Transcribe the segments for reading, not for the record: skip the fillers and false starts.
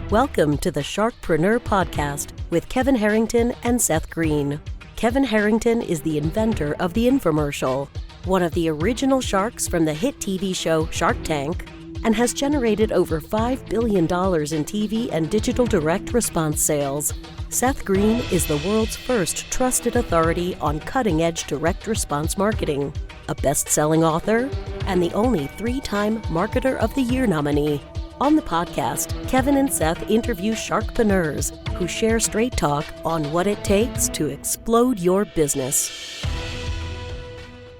Welcome to the Sharkpreneur podcast with Kevin Harrington and Seth Greene. Kevin Harrington is the inventor of the infomercial, one of the original sharks from the hit TV show Shark Tank, and has generated over $5 billion in TV and digital direct response sales. Seth Greene is the world's first trusted authority on cutting-edge direct response marketing, a best-selling author, and the only 3-time Marketer of the Year nominee. On the podcast, Kevin and Seth interview Sharkpreneurs who share straight talk on what it takes to explode your business.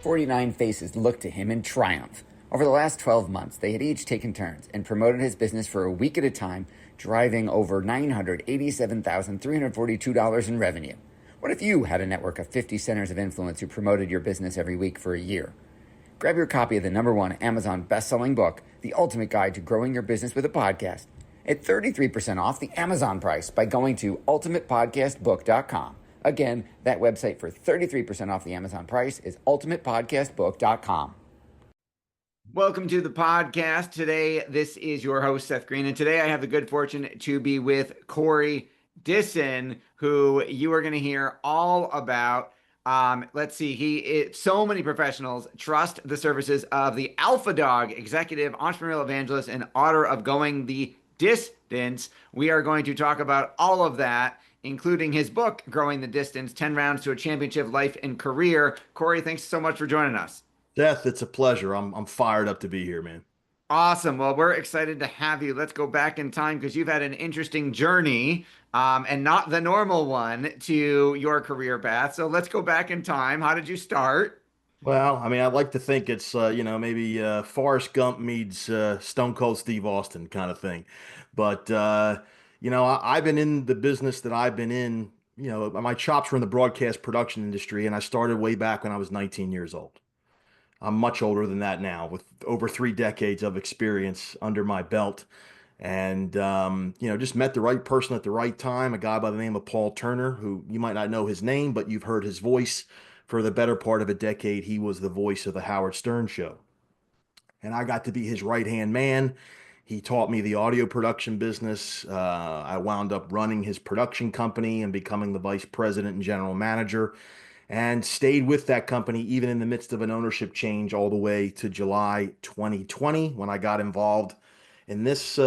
49 faces looked to him in triumph. Over the last 12 months, they had each taken turns and promoted his business for a week at a time, driving over $987,342 in revenue. What if you had a network of 50 centers of influence who promoted your business every week for a year? Grab your copy of the #1 Amazon best-selling book, The Ultimate Guide to Growing Your Business with a Podcast, at 33% off the Amazon price by going to ultimatepodcastbook.com. Again, that website for 33% off the Amazon price is ultimatepodcastbook.com. Welcome to the podcast. Today, this is your host, Seth Greene, and today I have the good fortune to be with Corey Dissin, who you are going to hear all about. Let's see, so many professionals trust the services of the Alpha Dog, executive, entrepreneurial evangelist, and author of Going the Distance. We are going to talk about all of that, including his book, Growing the Distance, 10 Rounds to a Championship Life and Career. Corey, thanks so much for joining us. Seth, it's a pleasure. I'm fired up to be here, man. Awesome. Well, we're excited to have you. Let's go back in time because you've had an interesting journey and not the normal one to your career path. So let's go back in time. How did you start? Well, I mean, I'd like to think it's, maybe Forrest Gump meets Stone Cold Steve Austin kind of thing. But, I've been in the business that I've been in. My chops were in the broadcast production industry, and I started way back when I was 19 years old. I'm much older than that now, with over 3 decades of experience under my belt. And, just met the right person at the right time, a guy by the name of Paul Turner, who you might not know his name, but you've heard his voice for the better part of a decade. He was the voice of the Howard Stern Show. And I got to be his right-hand man. He taught me the audio production business. I wound up running his production company and becoming the vice president and general manager, and stayed with that company even in the midst of an ownership change all the way to July 2020 when I got involved in this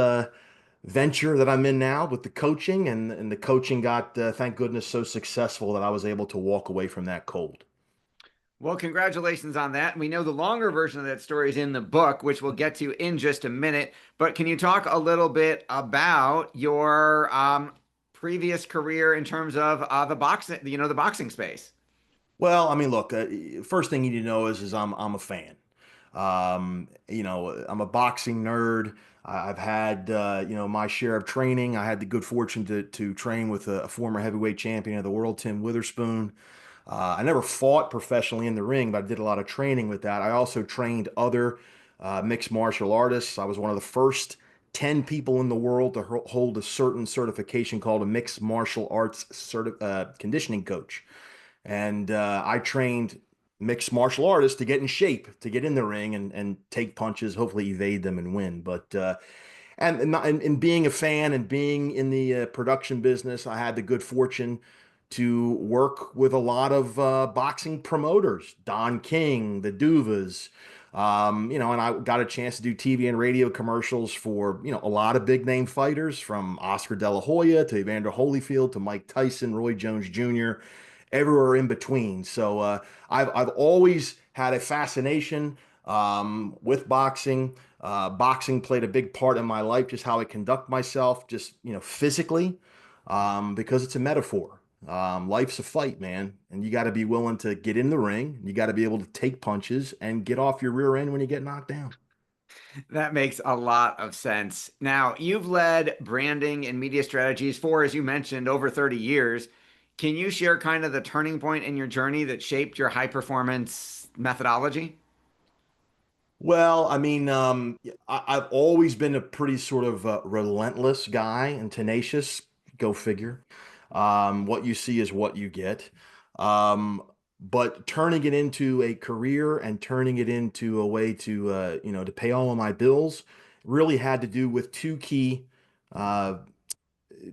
venture that I'm in now with the coaching. And the coaching got, thank goodness, so successful that I was able to walk away from that cold. Well, congratulations on that. We know the longer version of that story is in the book, which we'll get to in just a minute. But can you talk a little bit about your previous career in terms of the boxing space? Well, I mean, look, first thing you need to know is I'm a fan. I'm a boxing nerd. I've had, my share of training. I had the good fortune to train with a former heavyweight champion of the world, Tim Witherspoon. I never fought professionally in the ring, but I did a lot of training with that. I also trained other mixed martial artists. I was one of the first 10 people in the world to hold a certain certification called a mixed martial arts conditioning coach. And I trained mixed martial artists to get in shape, to get in the ring and take punches, hopefully evade them and win. But and being a fan and being in the production business, I had the good fortune to work with a lot of boxing promoters, Don King, the Duvas, and I got a chance to do TV and radio commercials for, a lot of big name fighters, from Oscar De La Hoya to Evander Holyfield to Mike Tyson, Roy Jones Jr., everywhere in between. So I've always had a fascination with boxing. Boxing played a big part in my life, just how I conduct myself, just physically, because it's a metaphor. Life's a fight, man, and you got to be willing to get in the ring. You got to be able to take punches and get off your rear end when you get knocked down. That makes a lot of sense. Now, you've led branding and media strategies for, as you mentioned, over 30 years. Can you share kind of the turning point in your journey that shaped your high performance methodology? Well, I mean, I've always been a pretty sort of relentless guy and tenacious. Go figure. What you see is what you get. But turning it into a career and turning it into a way to, to pay all of my bills really had to do with two key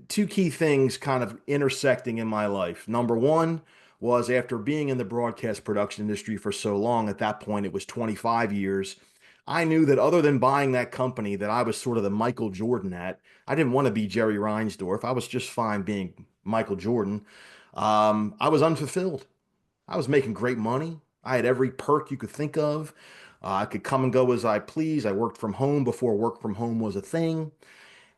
two key things kind of intersecting in my life. Number one was after being in the broadcast production industry for so long, at that point it was 25 years. I knew that other than buying that company that I was sort of the Michael Jordan at, I didn't want to be Jerry Reinsdorf. I was just fine being Michael Jordan. I was unfulfilled. I was making great money. I had every perk you could think of. I could come and go as I please. I worked from home before work from home was a thing.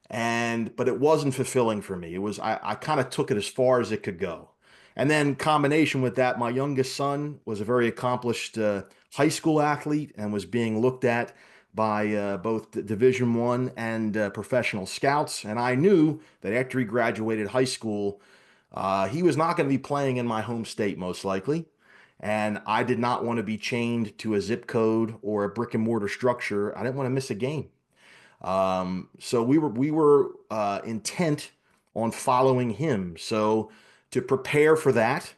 But it wasn't fulfilling for me. I kind of took it as far as it could go. And then combination with that, my youngest son was a very accomplished high school athlete and was being looked at by both the Division One and professional scouts. And I knew that after he graduated high school, he was not going to be playing in my home state most likely. And I did not want to be chained to a zip code or a brick and mortar structure. I didn't want to miss a game. So we were intent on following him. So to prepare for that,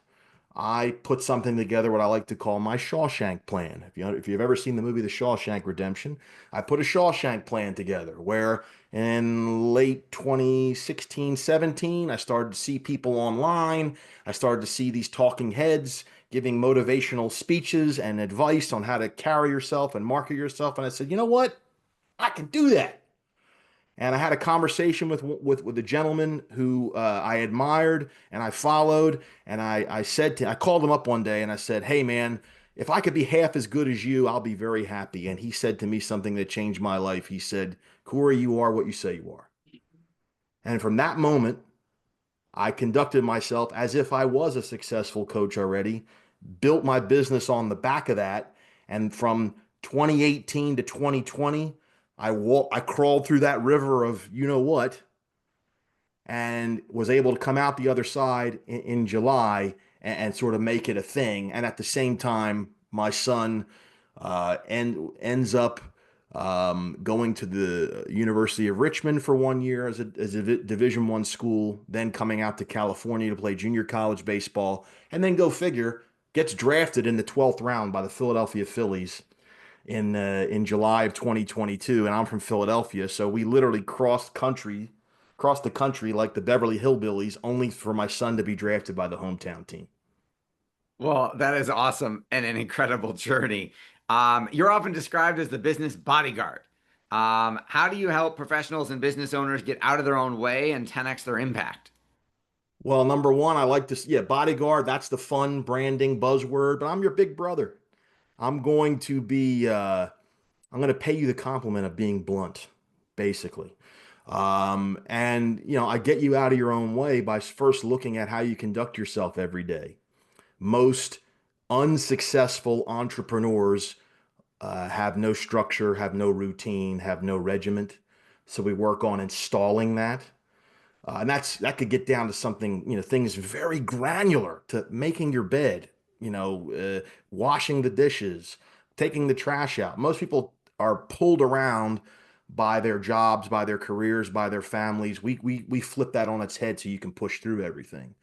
I put something together what I like to call my Shawshank plan. If you've ever seen the movie The Shawshank Redemption, I put a Shawshank plan together where in late 2016, 17, I started to see people online. I started to see these talking heads giving motivational speeches and advice on how to carry yourself and market yourself. And I said, you know what? I can do that. And I had a conversation with a gentleman who I admired and I followed. And I called him up one day and I said, hey, man, if I could be half as good as you, I'll be very happy. And he said to me something that changed my life. He said, Corey, you are what you say you are. And from that moment, I conducted myself as if I was a successful coach already, built my business on the back of that. And from 2018 to 2020, I crawled through that river of you know what and was able to come out the other side in July and sort of make it a thing. And at the same time, my son ends up going to the University of Richmond for 1 year as a Division One school, then coming out to California to play junior college baseball, and then go figure, gets drafted in the 12th round by the Philadelphia Phillies in July of 2022, and I'm from Philadelphia, so we literally crossed the country like the Beverly Hillbillies, only for my son to be drafted by the hometown team. Well, that is awesome and an incredible journey. You're often described as the business bodyguard. How do you help professionals and business owners get out of their own way and 10x their impact? Well, number one, I like to, yeah, bodyguard, that's the fun branding buzzword, but I'm your big brother. I'm going to be, I'm going to pay you the compliment of being blunt, basically. And, I get you out of your own way by first looking at how you conduct yourself every day. Most unsuccessful entrepreneurs have no structure, have no routine, have no regiment. So we work on installing that. And that could get down to something, things very granular to making your bed, washing the dishes, taking the trash out. Most people are pulled around by their jobs, by their careers, by their families. We flip that on its head so you can push through everything.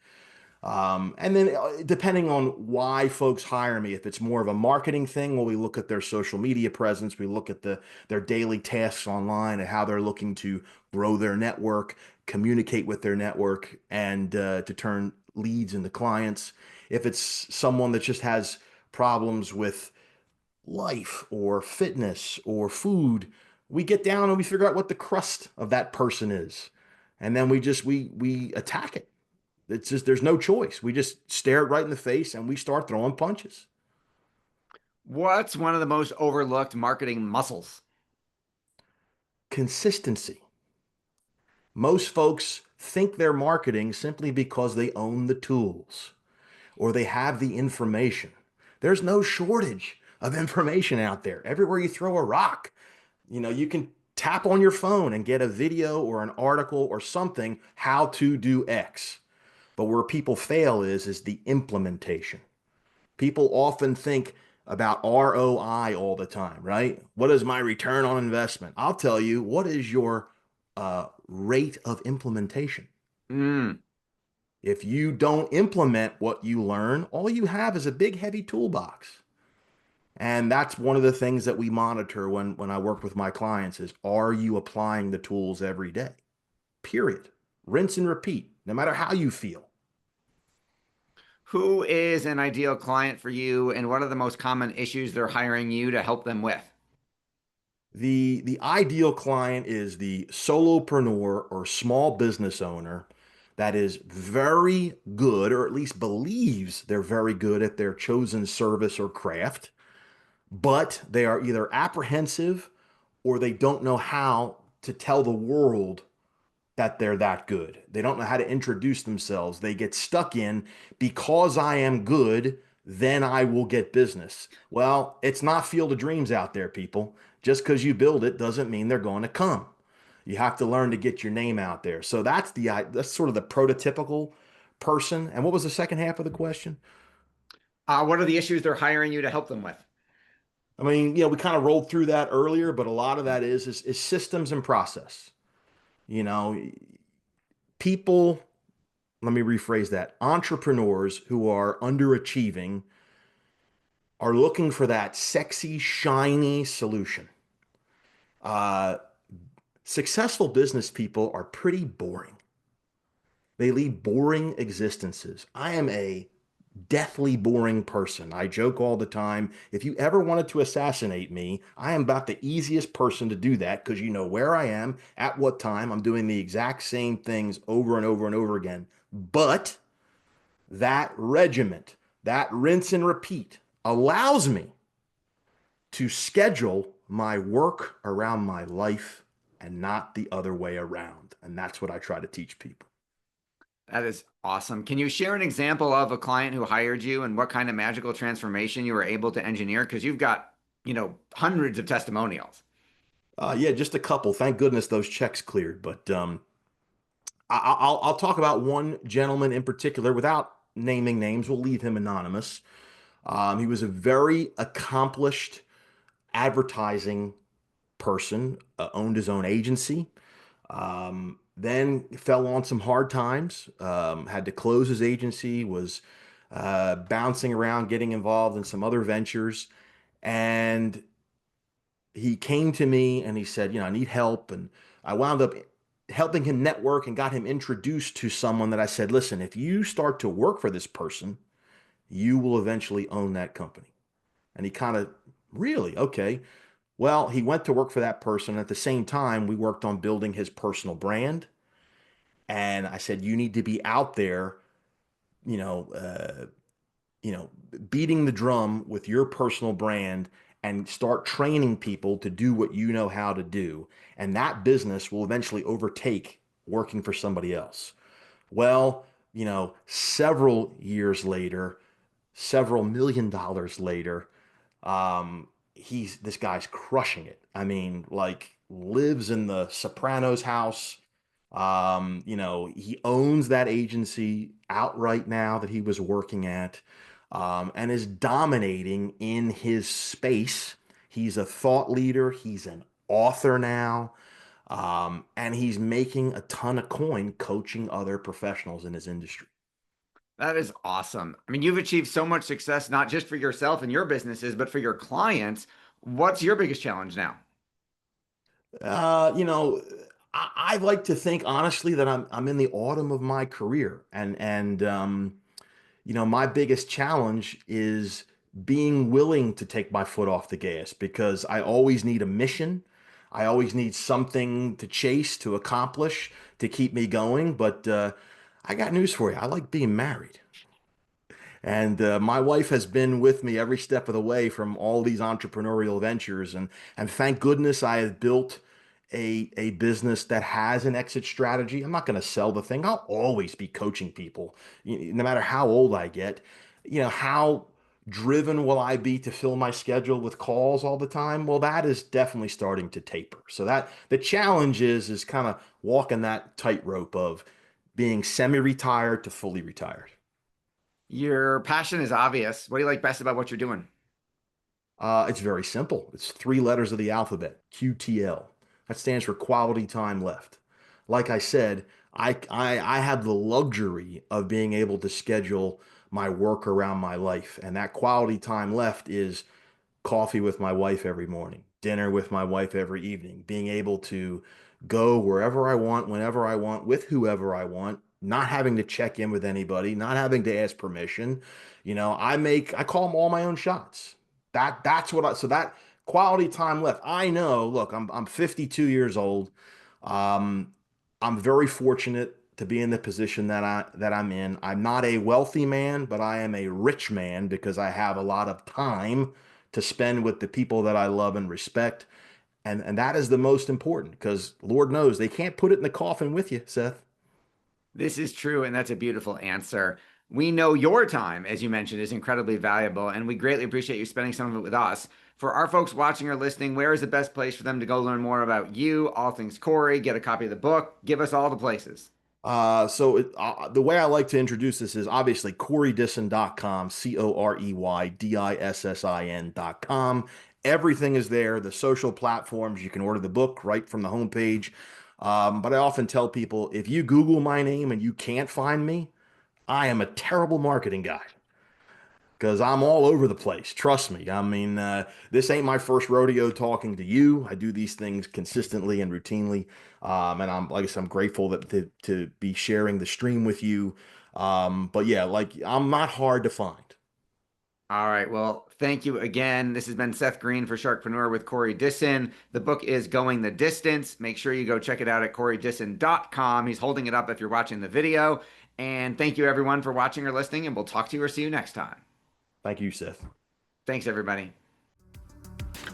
And then depending on why folks hire me, if it's more of a marketing thing, well, we look at their social media presence, we look at their daily tasks online and how they're looking to grow their network, communicate with their network, and to turn leads into clients. If it's someone that just has problems with life or fitness or food, we get down and we figure out what the crust of that person is. And then we attack it. It's just, there's no choice. We just stare it right in the face and we start throwing punches. What's one of the most overlooked marketing muscles? Consistency. Most folks think they're marketing simply because they own the tools or they have the information. There's no shortage of information out there. Everywhere you throw a rock, you can tap on your phone and get a video or an article or something, how to do X. But where people fail is the implementation. People often think about ROI all the time, right? What is my return on investment? I'll tell you, what is your rate of implementation? Mm. If you don't implement what you learn, all you have is a big, heavy toolbox. And that's one of the things that we monitor when I work with my clients is, are you applying the tools every day? Period. rinse and repeat, no matter how you feel. Who is an ideal client for you, and what are the most common issues they're hiring you to help them with? The ideal client is the solopreneur or small business owner that is very good, or at least believes they're very good at their chosen service or craft, but they are either apprehensive or they don't know how to tell the world that they're that good. They don't know how to introduce themselves. They get stuck in, because I am good, then I will get business. Well, it's not Field of Dreams out there, people. Just because you build it doesn't mean they're going to come. You have to learn to get your name out there. So that's sort of the prototypical person. And what was the second half of the question? What are the issues they're hiring you to help them with? I mean, we kind of rolled through that earlier, but a lot of that is systems and process. You know, people, let me rephrase that. Entrepreneurs who are underachieving are looking for that sexy, shiny solution. Uh, Successful business people are pretty boring. They lead boring existences. I am a deathly boring person. I joke all the time. If you ever wanted to assassinate me, I am about the easiest person to do that because you know where I am, at what time. I'm doing the exact same things over and over and over again. But that regiment, that rinse and repeat, allows me to schedule my work around my life and not the other way around. And that's what I try to teach people. That is awesome. Can you share an example of a client who hired you and what kind of magical transformation you were able to engineer? Because you've got, hundreds of testimonials. Yeah, just a couple. Thank goodness those checks cleared. But I'll talk about one gentleman in particular without naming names. We'll leave him anonymous. He was a very accomplished advertising person, owned his own agency. Then fell on some hard times, had to close his agency, was bouncing around, getting involved in some other ventures. And he came to me and he said, I need help. And I wound up helping him network and got him introduced to someone that I said, listen, if you start to work for this person, you will eventually own that company. And he kind of, really? Okay. Well, he went to work for that person. At the same time, we worked on building his personal brand. And I said, you need to be out there, you know, uh, beating the drum with your personal brand and start training people to do what you know how to do. And that business will eventually overtake working for somebody else. Well, several years later, several $1 million later, this guy's crushing it. I mean, like lives in the Sopranos house. He owns that agency outright now that he was working at, and is dominating in his space. He's a thought leader. He's an author now. And he's making a ton of coin coaching other professionals in his industry. That is awesome. I mean, you've achieved so much success, not just for yourself and your businesses, but for your clients. What's your biggest challenge now? Uh, you know, I like to think honestly that I'm in the autumn of my career, and my biggest challenge is being willing to take my foot off the gas because I always need a mission. I always need something to chase, to accomplish, to keep me going. But I got news for you. I like being married. And my wife has been with me every step of the way from all these entrepreneurial ventures. And thank goodness I have built a business that has an exit strategy. I'm not going to sell the thing. I'll always be coaching people, no matter how old I get. How driven will I be to fill my schedule with calls all the time? Well, that is definitely starting to taper. So that the challenge is kind of walking that tightrope of being semi-retired to fully retired. Your passion is obvious. What do you like best about what you're doing? It's very simple. It's three letters of the alphabet, QTL. That stands for quality time left. Like I said, I have the luxury of being able to schedule my work around my life. And that quality time left is coffee with my wife every morning, dinner with my wife every evening, being able to go wherever I want, whenever I want, with whoever I want, not having to check in with anybody, not having to ask permission. I call them all my own shots. So that quality time left. I know, look, I'm 52 years old. Um, I'm very fortunate to be in the position that I'm in. I'm not a wealthy man, but I am a rich man because I have a lot of time to spend with the people that I love and respect. And that is the most important because Lord knows they can't put it in the coffin with you, Seth. This is true, and that's a beautiful answer. We know your time, as you mentioned, is incredibly valuable, and we greatly appreciate you spending some of it with us. For our folks watching or listening, where is the best place for them to go learn more about you, all things Corey, get a copy of the book? Give us all the places. The way I like to introduce this is obviously CoreyDissin.com, CoreyDissin.com. Everything is there. The social platforms, you can order the book right from the homepage. But I often tell people, if you Google my name and you can't find me, I am a terrible marketing guy because I'm all over the place. Trust me. I mean, this ain't my first rodeo talking to you. I do these things consistently and routinely. And like I said, I'm grateful to be sharing the stream with you. But yeah, I'm not hard to find. All right. Well, thank you again. This has been Seth Greene for Sharkpreneur with Corey Dissin. The book is Going the Distance. Make sure you go check it out at CoreyDissin.com. He's holding it up if you're watching the video. And thank you, everyone, for watching or listening. And we'll talk to you or see you next time. Thank you, Seth. Thanks, everybody.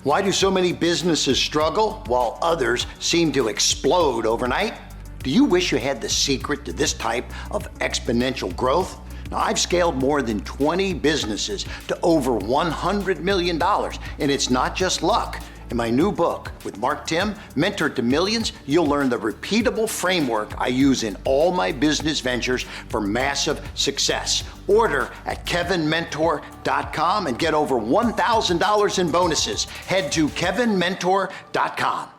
Why do so many businesses struggle while others seem to explode overnight? Do you wish you had the secret to this type of exponential growth? Now, I've scaled more than 20 businesses to over $100 million, and it's not just luck. In my new book with Mark Tim, Mentor to Millions, you'll learn the repeatable framework I use in all my business ventures for massive success. Order at kevinmentor.com and get over $1,000 in bonuses. Head to kevinmentor.com.